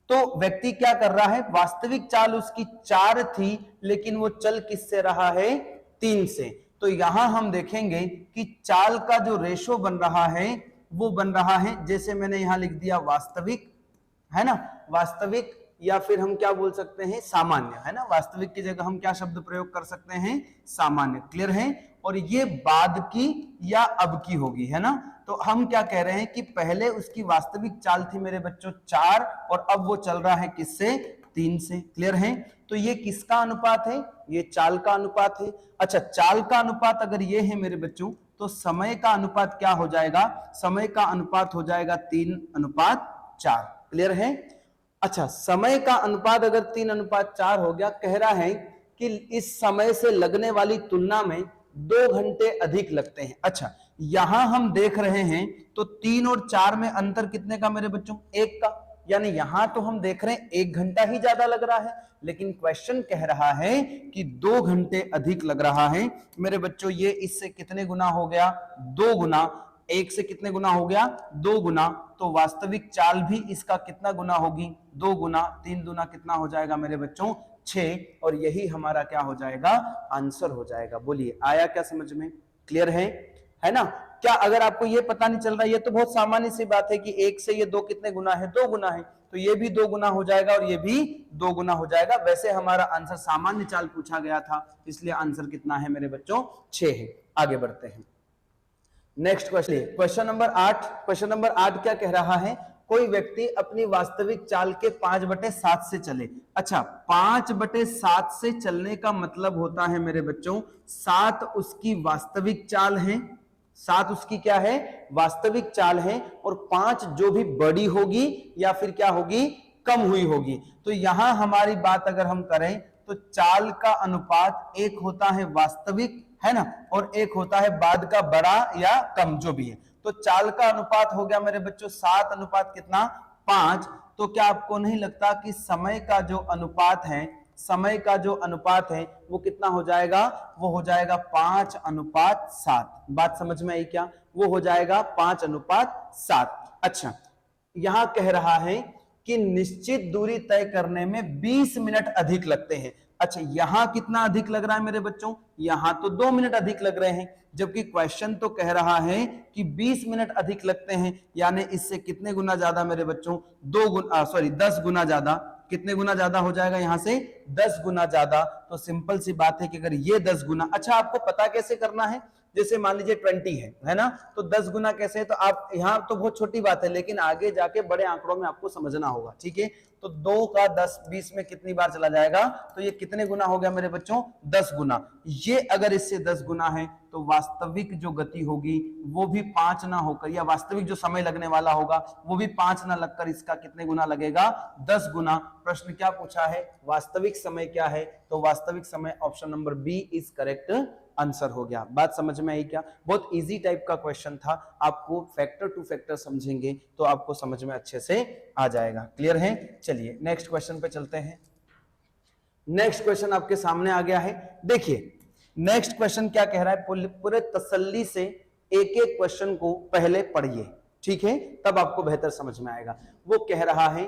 तो व्यक्ति क्या कर रहा है, वास्तविक चाल उसकी 4 थी, लेकिन वो चल किससे रहा है, 3 से। तो यहां हम देखेंगे कि चाल का जो रेशो बन रहा है वो बन रहा है, जैसे मैंने यहां लिख दिया वास्तविक, है ना, वास्तविक, या फिर हम क्या बोल सकते हैं, सामान्य, है ना, वास्तविक की जगह हम क्या शब्द प्रयोग कर सकते हैं, सामान्य। क्लियर है। और ये बाद की या अब की होगी, है ना। तो हम क्या कह रहे हैं कि पहले उसकी वास्तविक चाल थी मेरे बच्चों 4 और अब वो चल रहा है किससे, 3 से। क्लियर है। तो ये किसका अनुपात है, ये चाल का अनुपात है। अच्छा, चाल का अनुपात अगर ये है मेरे बच्चों, तो समय का अनुपात क्या हो जाएगा, समय का अनुपात हो जाएगा 3:4। क्लियर है। अच्छा, समय का अनुपात अगर 3:4 हो गया, कह रहा है कि इस समय से लगने वाली तुलना में 2 घंटे अधिक लगते हैं। अच्छा, यहां हम देख रहे हैं तो 3 और 4 में अंतर कितने का मेरे बच्चों, 1 का, यानी यहां तो हम देख रहे हैं 1 घंटा ही ज्यादा लग रहा है, लेकिन क्वेश्चन कह रहा है कि 2 घंटे अधिक लग रहा है मेरे बच्चों। ये इससे कितने गुना हो गया, 2 गुना, 1 से कितने गुना हो गया, 2 गुना। तो वास्तविक चाल भी इसका कितना गुना होगी, 2 गुना, 3 गुना कितना हो जाएगा मेरे बच्चों, 6। और यही हमारा क्या हो जाएगा, आंसर हो जाएगा। बोलिए, आया क्या समझ में, क्लियर है ना। क्या अगर आपको ये पता नहीं चल रहा, ये तो बहुत सामान्य सी बात है कि 1 से ये 2 कितने गुना है, 2 गुना है, तो ये भी 2 गुना हो जाएगा और ये भी 2 गुना हो जाएगा। वैसे हमारा आंसर सामान्य चाल पूछा गया था, इसलिए आंसर कितना है मेरे बच्चों, 6 है। आगे बढ़ते हैं, next question, question number 8। Question number 8 क्या कह रहा है, कोई व्यक्ति अपनी वास्तविक चाल के 5/7 से चले। अच्छा, 5/7 से चलने का मतलब होता है मेरे बच्चों, 7 उसकी वास्तविक चाल है, 7 उसकी क्या है, वास्तविक चाल है, और 5 जो भी बड़ी होगी या फिर क्या होगी, कम हुई होगी। तो यहां हमारी बात अगर हम करें तो चाल का अनुपात एक होता है वास्तविक, है ना, और एक होता है बाद का बड़ा या कम, जो भी है। तो चाल का अनुपात हो गया मेरे बच्चों 7 अनुपात कितना, 5। तो क्या आपको नहीं लगता कि समय का जो अनुपात है, समय का जो अनुपात है वो कितना हो जाएगा, वो हो जाएगा 5:7। बात समझ में आई क्या, वो हो जाएगा 5:7। अच्छा, यहां कह रहा है कि निश्चित दूरी तय करने में 20 मिनट अधिक लगते हैं। अच्छा, यहां कितना अधिक लग रहा है मेरे बच्चों, यहां तो 2 मिनट अधिक लग रहे हैं, जबकि क्वेश्चन तो कह रहा है कि 20 मिनट अधिक लगते हैं, यानी इससे कितने गुना ज्यादा मेरे बच्चों, 10 गुना ज्यादा। कितने गुना ज्यादा हो जाएगा, यहां से 10 गुना ज्यादा। तो सिंपल सी बात है कि अगर ये 10 गुना, अच्छा आपको पता कैसे करना है, जैसे मान लीजिए 20 है ना, तो 10 गुना कैसे है, तो आप यहाँ तो बहुत छोटी बात है, लेकिन आगे जाके बड़े आंकड़ों में आपको समझना होगा, ठीक है। तो 2 का 10 20 में कितनी बार चला जाएगा, तो ये कितने गुना हो गया मेरे बच्चों, 10 गुना। ये अगर इससे 10 गुना है तो वास्तविक जो गति होगी वो भी 5 ना होकर, या वास्तविक जो समय लगने वाला होगा वो भी 5 ना लगकर इसका कितने गुना लगेगा, 10 गुना। प्रश्न क्या पूछा है, वास्तविक समय क्या है, तो वास्तविक समय option number B is correct answer हो गया। बात समझ में आई क्या, बहुत इजी टाइप का क्वेश्चन था, आपको फैक्टर टू फैक्टर समझेंगे तो आपको समझ में अच्छे से आ जाएगा। क्लियर है। चलिए नेक्स्ट क्वेश्चन पे चलते हैं। नेक्स्ट क्वेश्चन आपके सामने आ गया है, देखिए नेक्स्ट क्वेश्चन क्या कह रहा है, पूरे तसल्ली से एक एक क्वेश्चन को पहले पढ़िए, ठीक है, तब आपको बेहतर समझ में आएगा। वो कह रहा है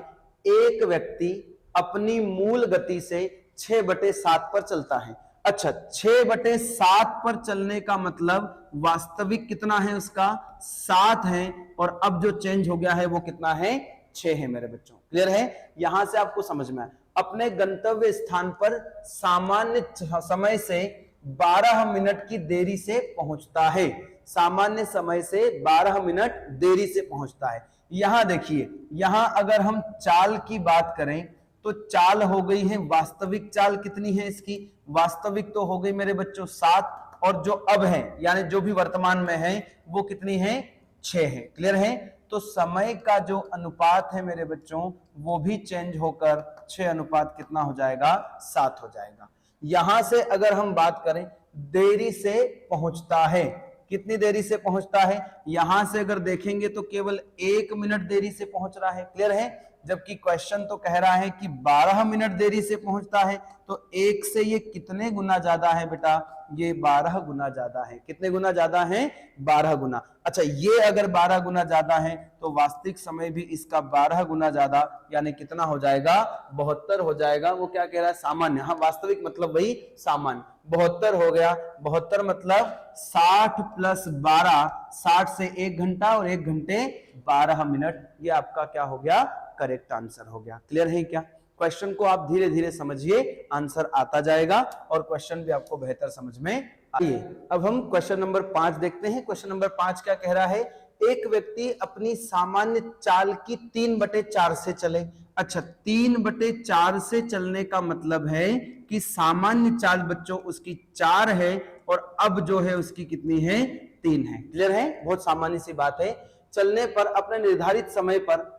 एक व्यक्ति अपनी मूल गति से 6/7 पर चलता है। अच्छा, 6/7 पर चलने का मतलब वास्तविक कितना है उसका, 7 है, और अब जो चेंज हो गया है वो कितना है, 6 है मेरे बच्चों। क्लियर है। यहां से आपको समझ में आए, अपने गंतव्य स्थान पर सामान्य समय से 12 मिनट की देरी से पहुंचता है, सामान्य समय से 12 मिनट देरी से पहुंचता है। यहां देखिए, यहां अगर हम चाल की बात करें तो चाल हो गई है, वास्तविक चाल कितनी है इसकी, वास्तविक तो हो गई मेरे बच्चों 7, और जो अब है यानी जो भी वर्तमान में है वो कितनी है, 6 है। क्लियर है? तो समय का जो अनुपात है मेरे बच्चों वो भी चेंज होकर 6 अनुपात कितना हो जाएगा, 7 हो जाएगा। यहां से अगर हम बात करें देरी से पहुंचता है, कितनी देरी से पहुंचता है, यहां से अगर देखेंगे तो केवल 1 मिनट देरी से पहुंच रहा है। क्लियर है? जबकि क्वेश्चन तो कह रहा है कि 12 मिनट देरी से पहुंचता है, तो 1 से ये कितने गुना ज्यादा है बेटा, ये 12 गुना ज्यादा है। कितने गुना ज्यादा है, 12 गुना। अच्छा, ये अगर 12 गुना ज्यादा है तो वास्तविक समय भी इसका 12 गुना ज्यादा, यानी कितना हो जाएगा, 72 हो जाएगा। वो क्या कह रहा है, सामान्य। हाँ, वास्तविक मतलब वही सामान्य। 72 हो गया। 72 मतलब 60 प्लस 12, 60 से 1 घंटा और 1 घंटे 12 मिनट। ये आपका क्या हो गया, करेक्ट आंसर हो गया। क्लियर है क्या? क्वेश्चन को आप धीरे धीरे समझिए, आंसर आता जाएगा और क्वेश्चन भी आपको बेहतर समझ में आइए। अब हम क्वेश्चन नंबर 5 देखते हैं। क्वेश्चन नंबर 5 क्या कह रहा है, एक व्यक्ति अपनी सामान्य चाल की 3/4 से चले। अच्छा, 3/4 से चलने का मतलब है कि सामान्य चाल बच्चों उसकी 4 है और अब जो है उसकी कितनी है, 3 है। क्लियर है? बहुत सामान्य सी बात है। चलने पर अपने निर्धारित समय पर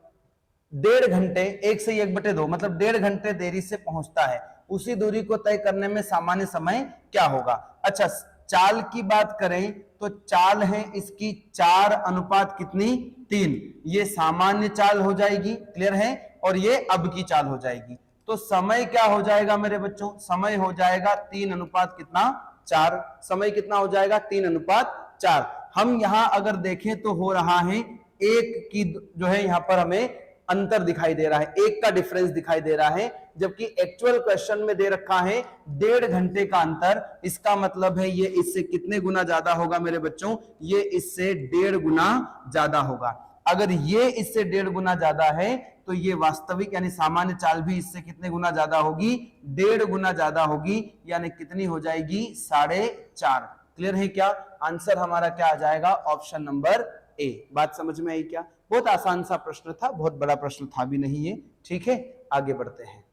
1.5 घंटे, 1 से 1/2 मतलब 1.5 घंटे देरी से पहुंचता है। उसी दूरी को तय करने में सामान्य समय क्या होगा? अच्छा, चाल की बात करें तो चाल है इसकी 4 अनुपात कितनी, 3। ये सामान्य चाल हो जाएगी। क्लियर है? और ये अब की चाल हो जाएगी। तो समय क्या हो जाएगा मेरे बच्चों, समय हो जाएगा 3 अनुपात कितना, 4। समय कितना हो जाएगा, 3 अनुपात 4। हम यहां अगर देखें तो हो रहा है 1 की जो है यहां पर हमें अंतर दिखाई दे रहा है, 1 का डिफरेंस दिखाई दे रहा है, जबकि एक्चुअल क्वेश्चन में दे रखा है 1.5 घंटे का अंतर। इसका मतलब है ये इससे कितने गुना ज्यादा होगा मेरे बच्चों, ये इससे 1.5 गुना ज्यादा होगा। अगर ये इससे 1.5 गुना ज्यादा है तो ये वास्तविक यानी सामान्य चाल भी इससे कितने गुना ज्यादा होगी, 1.5 गुना ज्यादा होगी, यानी कितनी हो जाएगी, 4.5। क्लियर है क्या? आंसर हमारा क्या आ जाएगा, ऑप्शन नंबर ए। बात समझ में आई क्या? बहुत आसान सा प्रश्न था, बहुत बड़ा प्रश्न था भी नहीं है। ठीक है, आगे बढ़ते हैं।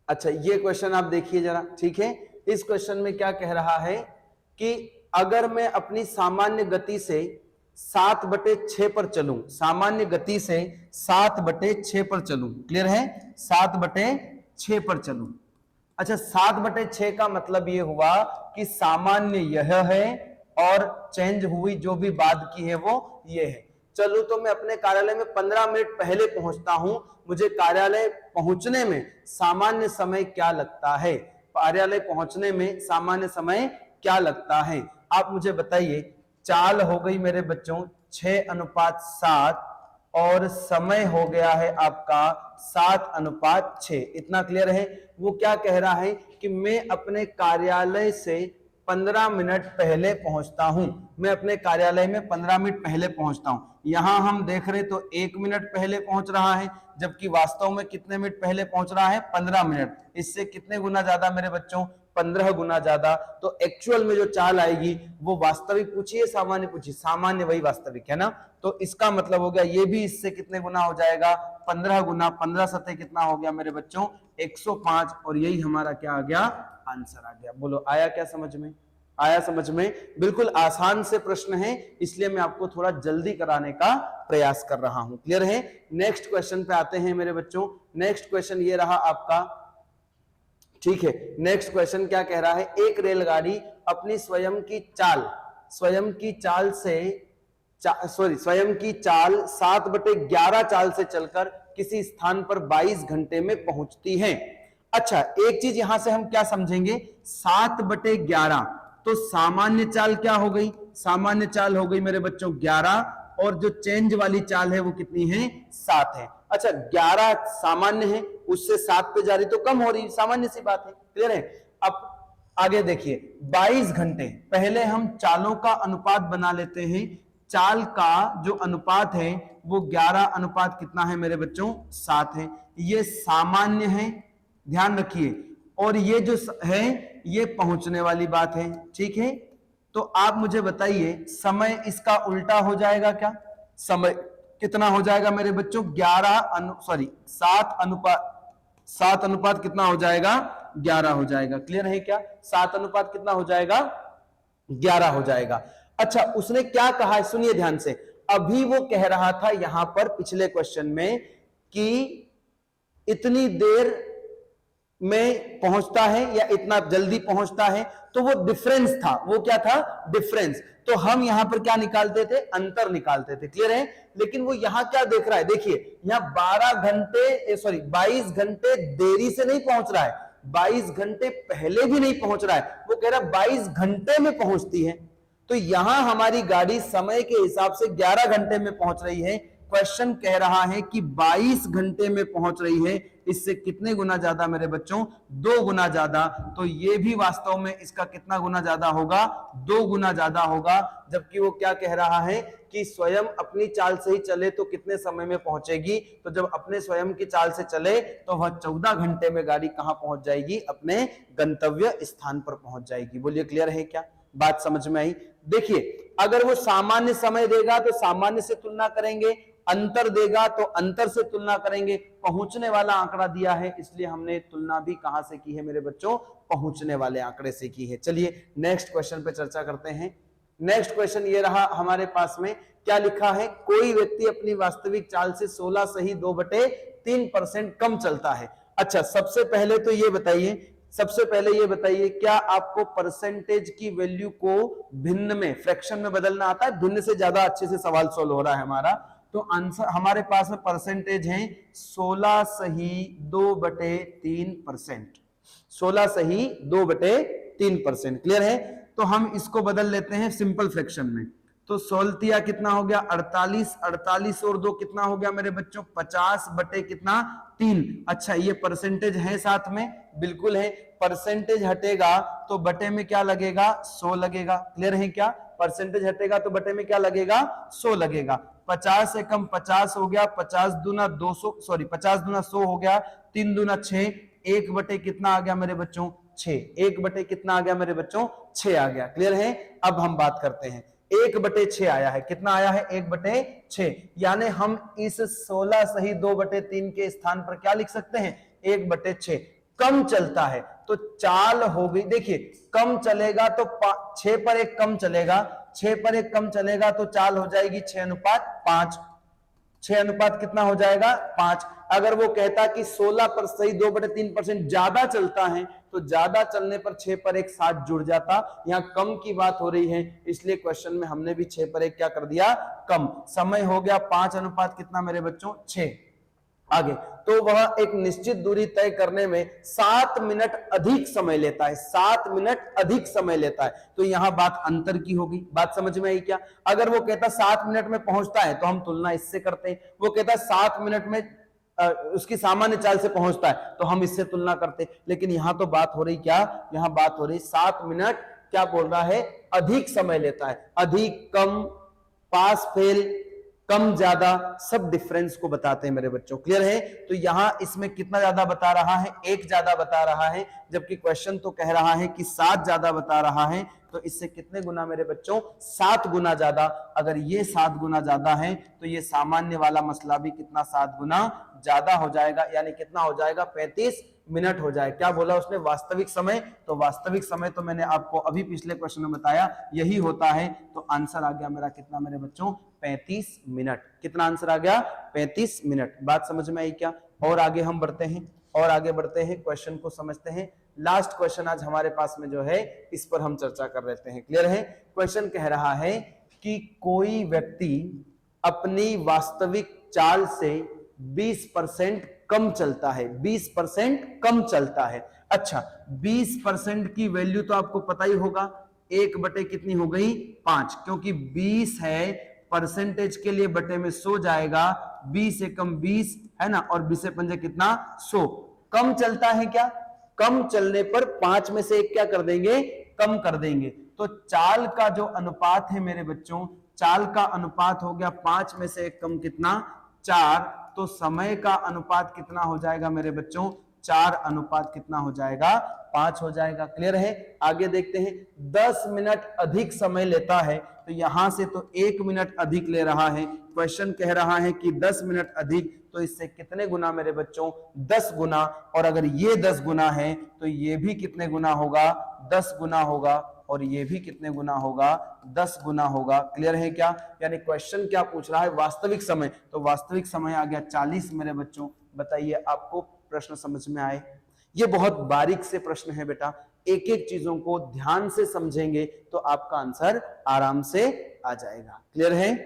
अच्छा, ये क्वेश्चन आप देखिए जरा। ठीक है, इस क्वेश्चन में क्या कह रहा है कि अगर मैं अपनी सामान्य गति से 7/6 पर चलूं, सामान्य गति से 7/6 पर चलूं। क्लियर है? 7/6 पर चलूं। अच्छा, 7/6 का मतलब ये हुआ कि सामान्य यह है और चेंज हुई जो भी बाद की है वो ये है। चलो, तो मैं अपने कार्यालय में 15 मिनट पहले पहुंचता हूं। मुझे कार्यालय पहुंचने में सामान्य समय क्या लगता है, कार्यालय पहुंचने में सामान्य समय क्या लगता है, आप मुझे बताइए। चाल हो गई मेरे बच्चों 6:7 और समय हो गया है आपका 7:6। इतना क्लियर है? वो क्या कह रहा है कि मैं अपने कार्यालय से 15 मिनट पहले पहुंचता हूं। मैं अपने कार्यालय में 15 मिनट पहले पहुंचता हूं। यहां हम देख रहे तो 1 मिनट पहले पहुंच रहा है, जबकि वास्तव में कितने मिनट पहले पहुंच रहा है, 15 मिनट। इससे कितने गुना ज्यादा मेरे बच्चों, 15 गुना ज्यादा। तो एक्चुअल में जो चाल आएगी वो वास्तविक पूछिए सामान्य पूछिए, सामान्य वही वास्तविक है ना। तो इसका मतलब हो गया ये भी इससे कितने गुना हो जाएगा, 15 गुना। 15 सतह कितना हो गया मेरे बच्चों, 105। और यही हमारा क्या आ गया, आंसर आ गया। बोलो, आया क्या समझ में? आया समझ में? बिल्कुल आसान से प्रश्न है, इसलिए मैं आपको थोड़ा जल्दी कराने का प्रयास कर रहा हूं। क्लियर है? नेक्स्ट क्वेश्चन पे आते हैं मेरे बच्चों। नेक्स्ट क्वेश्चन ये रहा आपका। ठीक है, नेक्स्ट क्वेश्चन क्या कह रहा है, एक रेलगाड़ी अपनी स्वयं की चाल 7/11 चाल से चलकर किसी स्थान पर 22 घंटे में पहुंचती है। अच्छा, एक चीज यहां से हम क्या समझेंगे, 7/11 तो सामान्य चाल क्या हो गई, सामान्य चाल हो गई मेरे बच्चों 11, और जो चेंज वाली चाल है वो कितनी है, 7 है। अच्छा, 11 सामान्य है, उससे 7 पे जा रही तो कम हो रही, सामान्य सी बात है। क्लियर है? अब आगे देखिए, 22 घंटे। पहले हम चालों का अनुपात बना लेते हैं। चाल का जो अनुपात है वो 11 अनुपात कितना है मेरे बच्चों, 7 है। ये सामान्य है, ध्यान रखिए। और ये जो है ये पहुंचने वाली बात है। ठीक है, तो आप मुझे बताइए समय इसका उल्टा हो जाएगा क्या? समय कितना हो जाएगा मेरे बच्चों, 7 अनुपात कितना हो जाएगा, 11 हो जाएगा। क्लियर है क्या? 7 अनुपात कितना हो जाएगा? 11 हो जाएगा। अच्छा, उसने क्या कहा है सुनिए ध्यान से। अभी वो कह रहा था यहां पर पिछले क्वेश्चन में कि इतनी देर में पहुंचता है या इतना जल्दी पहुंचता है, तो वो डिफरेंस था। वो क्या था? डिफरेंस। तो हम यहां पर क्या निकालते थे? अंतर निकालते थे। क्लियर है? लेकिन वो यहां क्या देख रहा है, देखिए यहां 22 घंटे देरी से नहीं पहुंच रहा है, 22 घंटे पहले भी नहीं पहुंच रहा है, वो कह रहा है 22 घंटे में पहुंचती है। तो यहां हमारी गाड़ी समय के हिसाब से 11 घंटे में पहुंच रही है। क्वेश्चन कह रहा है कि 22 घंटे में पहुंच रही है। इससे कितने गुना ज्यादा मेरे बच्चों? 2 गुना ज्यादा। तो ये भी वास्तव में इसका कितना गुना ज्यादा होगा? 2 गुना ज्यादा होगा। जबकि वो क्या कह रहा है कि स्वयं अपनी चाल से ही चले तो कितने समय में पहुंचेगी? तो जब अपने स्वयं की चाल से चले तो वह 14 घंटे में गाड़ी कहां पहुंच जाएगी? अपने गंतव्य स्थान पर पहुंच जाएगी। बोलिए क्लियर है क्या? बात समझ में आई? देखिए, अगर वो सामान्य समय देगा तो सामान्य से तुलना करेंगे, अंतर देगा तो अंतर से तुलना करेंगे। पहुंचने वाला आंकड़ा दिया है, इसलिए हमने तुलना भी कहां से की है मेरे बच्चों? पहुंचने वाले आंकड़े से की है। चलिए नेक्स्ट क्वेश्चन पे चर्चा करते हैं। नेक्स्ट क्वेश्चन ये रहा हमारे पास में, क्या लिखा है? कोई व्यक्ति अपनी वास्तविक चाल से 16 सही 2/3% कम चलता है। अच्छा, सबसे पहले ये बताइए क्या आपको परसेंटेज की वैल्यू को भिन्न में, फ्रैक्शन में बदलना आता है? भिन्न से ज्यादा अच्छे से सवाल सोल्व हो रहा है हमारा। तो आंसर हमारे पास में परसेंटेज है 16 सही 2/3%। 16 सही 2/3%। क्लियर है? तो हम इसको बदल लेते हैं सिंपल फ्रैक्शन में। तो 16 कितना हो गया? 48। 48 और 2 कितना हो गया मेरे बच्चों? 50/3। अच्छा, ये परसेंटेज है साथ में? बिल्कुल है। परसेंटेज हटेगा तो बटे में क्या लगेगा? 100 लगेगा। क्लियर है क्या? परसेंटेज हटेगा तो बटे में क्या लगेगा? 100 लगेगा। 50 से कम 50 हो गया, 50 दूना 200, सॉरी 50 दूना 100 हो गया, 3 दूना 6, 1 बटे कितना आ गया मेरे बच्चों? 6। 1 बटे कितना आ गया मेरे बच्चों? 6 आ गया। क्लियर है? अब हम बात करते हैं, 1/6 आया है। कितना आया है? 1/6। यानी हम इस 16 सही 2/3 के स्थान पर क्या लिख सकते हैं? 1/6। कम चलता है तो चाल हो गई, देखिए कम चलेगा तो 6 पर 1 कम चलेगा, 6 पर 1 कम चलेगा तो चाल हो जाएगी 6:5। 6 अनुपात कितना हो जाएगा? 5। अगर वो कहता कि 16 पर सही 2/3% ज्यादा चलता है तो ज्यादा चलने पर 6 पर 1 7 जुड़ जाता। यहां कम की बात हो रही है, इसलिए क्वेश्चन में हमने भी 6 पर 1 क्या कर दिया? कम। समय हो गया 5 अनुपात कितना मेरे बच्चों? 6। आगे तो वह एक निश्चित दूरी तय करने में 7 मिनट अधिक समय लेता है। 7 मिनट अधिक समय लेता है। तो यहां बात अंतर की होगी। बात समझ में आई क्या? अगर वो कहता 7 मिनट में पहुंचता है तो हम तुलना इससे करते हैं। वो कहता 7 मिनट में उसकी सामान्य चाल से पहुंचता है तो हम इससे तुलना करते। लेकिन यहां तो बात हो रही क्या? यहां बात हो रही 7 मिनट क्या बोल रहा है? अधिक समय लेता है। अधिक, कम, पास फेल, कम ज्यादा, सब डिफरेंस को बताते हैं मेरे बच्चों। क्लियर है? तो यहां इसमें कितना ज्यादा बता रहा है? 1 ज्यादा बता रहा है, जबकि क्वेश्चन तो कह रहा है कि 7 ज्यादा बता रहा है। तो इससे कितने गुना मेरे बच्चों? 7 गुना ज्यादा। अगर ये 7 गुना ज्यादा है तो ये सामान्य वाला मसला भी कितना? 7 गुना ज्यादा हो जाएगा। यानी कितना हो जाएगा? 35 मिनट हो जाए। क्या बोला उसने? वास्तविक समय। तो वास्तविक समय तो मैंने आपको अभी पिछले क्वेश्चन में बताया यही होता है। तो आंसर आ गया मेरा कितना मेरे बच्चों? 35 मिनट। कितना आंसर आ गया? 35 मिनट। बात समझ में आई क्या? और आगे हम बढ़ते हैं, क्वेश्चन को समझते हैं। लास्ट क्वेश्चन आज हमारे पास में जो है इस पर हम चर्चा कर लेते हैं। क्लियर है? क्वेश्चन कह रहा है कि कोई व्यक्ति अपनी वास्तविक चाल से 20% कम चलता है। 20% कम चलता है। अच्छा, 20% की वैल्यू तो आपको पता ही होगा, 1 बटे कितनी हो गई? 5, क्योंकि 20 है, परसेंटेज के लिए बटे में 100 जाएगा। 20 से कम 20 है ना, और 20 से पंजे कितना? 100। कम चलता है क्या? कम चलने पर 5 में से 1 क्या कर देंगे? कम कर देंगे। तो चाल का जो अनुपात है मेरे बच्चों, चाल का अनुपात हो गया 5 में से 1 कम कितना? 4। तो समय का अनुपात कितना हो जाएगा मेरे बच्चों? 4 अनुपात कितना हो जाएगा? 5 हो जाएगा। क्लियर है? आगे देखते हैं, 10 मिनट अधिक समय लेता है, तो यहां से तो 1 मिनट अधिक ले रहा है। क्वेश्चन कह रहा है कि 10 मिनट अधिक, तो इससे कितने गुना मेरे बच्चों? 10 गुना। और अगर ये 10 गुना है तो ये भी कितने गुना होगा? 10 गुना होगा। और ये भी कितने गुना होगा? 10 गुना होगा। क्लियर है क्या? यानी क्वेश्चन क्या पूछ रहा है? वास्तविक समय। तो वास्तविक समय आ गया 40 मेरे बच्चों। बताइए आपको प्रश्न समझ में आए? ये बहुत बारीक से प्रश्न है बेटा, एक एक चीजों को ध्यान से समझेंगे तो आपका आंसर आराम से आ जाएगा। क्लियर है?